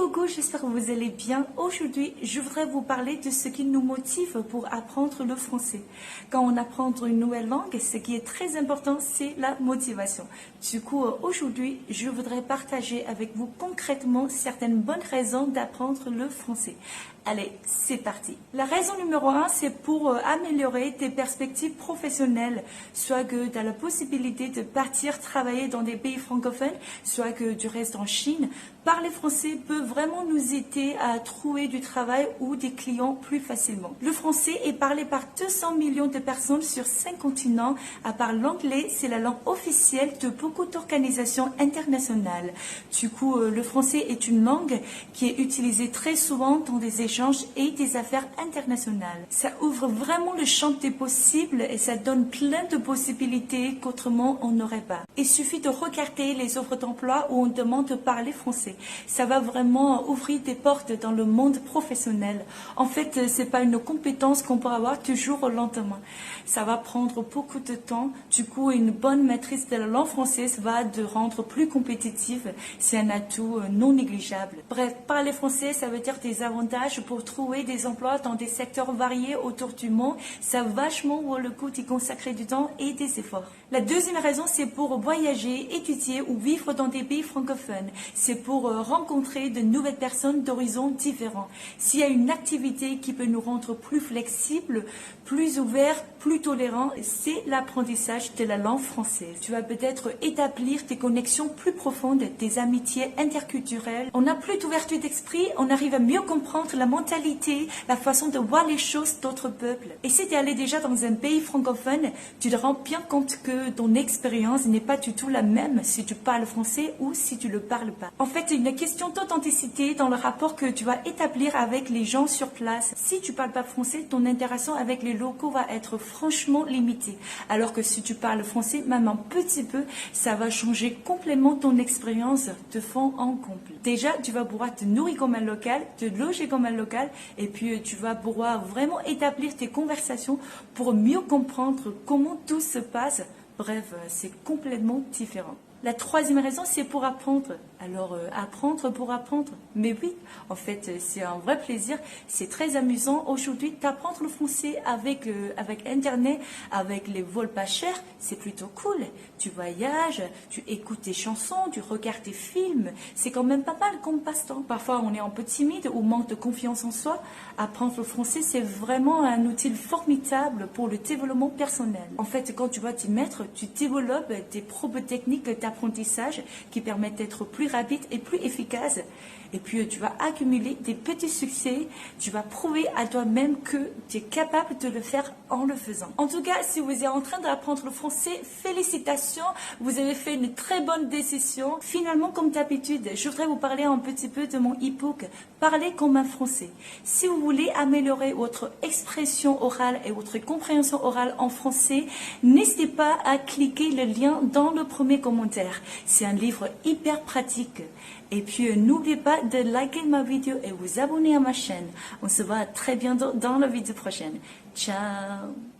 coucou, j'espère que vous allez bien. Aujourd'hui, je voudrais vous parler de ce qui nous motive pour apprendre le français. Quand on apprend une nouvelle langue, ce qui est très important, c'est la motivation. Du coup, aujourd'hui, je voudrais partager avec vous concrètement certaines bonnes raisons d'apprendre le français. Allez, c'est parti. La raison numéro 1, c'est pour améliorer tes perspectives professionnelles. Soit que tu as la possibilité de partir travailler dans des pays francophones, soit que tu restes en Chine. Parler français peut vraiment nous aider à trouver du travail ou des clients plus facilement. Le français est parlé par 200 millions de personnes sur 5 continents. À part l'anglais, c'est la langue officielle de beaucoup d'organisations internationales. Du coup, le français est une langue qui est utilisée très souvent dans des échanges et des affaires internationales. Ça ouvre vraiment le champ des possibles et ça donne plein de possibilités qu'autrement on n'aurait pas. Il suffit de regarder les offres d'emploi où on demande de parler français. Ça va vraiment ouvrir des portes dans le monde professionnel. En fait, c'est pas une compétence qu'on pourra avoir du jour au lendemain. Ça va prendre beaucoup de temps. Du coup, une bonne maîtrise de la langue française va te rendre plus compétitive. C'est un atout non négligeable. Bref, parler français, ça veut dire des avantages pour trouver des emplois dans des secteurs variés autour du monde. Ça vachement vaut le coup d'y consacrer du temps et des efforts. La deuxième raison, c'est pour voyager, étudier ou vivre dans des pays francophones. C'est pour rencontrer de nouvelles personnes d'horizons différents. S'il y a une activité qui peut nous rendre plus flexibles, plus ouverts, plus tolérants, c'est l'apprentissage de la langue française. Tu vas peut-être établir des connexions plus profondes, des amitiés interculturelles. On a plus d'ouverture d'esprit, on arrive à mieux comprendre la mentalité, la façon de voir les choses d'autres peuples. Et si tu es allé déjà dans un pays francophone, tu te rends bien compte que ton expérience n'est pas du tout la même si tu parles français ou si tu ne le parles pas. En fait, c'est une question d'authenticité dans le rapport que tu vas établir avec les gens sur place. Si tu parles pas français, ton interaction avec les locaux va être franchement limitée. Alors que si tu parles français, même un petit peu, ça va changer complètement ton expérience de fond en comble. Déjà, tu vas pouvoir te nourrir comme un local, te loger comme un local, et puis tu vas pouvoir vraiment établir tes conversations pour mieux comprendre comment tout se passe. Bref, c'est complètement différent. La troisième raison, c'est pour apprendre. Alors, apprendre pour apprendre. Mais oui, en fait, c'est un vrai plaisir. C'est très amusant aujourd'hui d'apprendre le français avec Internet, avec les vols pas chers. C'est plutôt cool. Tu voyages, tu écoutes des chansons, tu regardes des films. C'est quand même pas mal comme passe-temps. Parfois, on est un peu timide ou manque de confiance en soi. Apprendre le français, c'est vraiment un outil formidable pour le développement personnel. En fait, quand tu vas t'y mettre, tu développes des propres techniques d'apprentissage qui permettent d'être plus rapide et plus efficace. Et puis tu vas accumuler des petits succès, tu vas prouver à toi-même que tu es capable de le faire en le faisant. En tout cas, si vous êtes en train d'apprendre le français, félicitations, vous avez fait une très bonne décision. Finalement, comme d'habitude, je voudrais vous parler un petit peu de mon e-book « Parler comme un français ». Si vous voulez améliorer votre expression orale et votre compréhension orale en français, n'hésitez pas à cliquer le lien dans le premier commentaire. C'est un livre hyper pratique. Et puis, n'oubliez pas de liker ma vidéo et vous abonner à ma chaîne. On se voit très bientôt dans la vidéo prochaine. Ciao!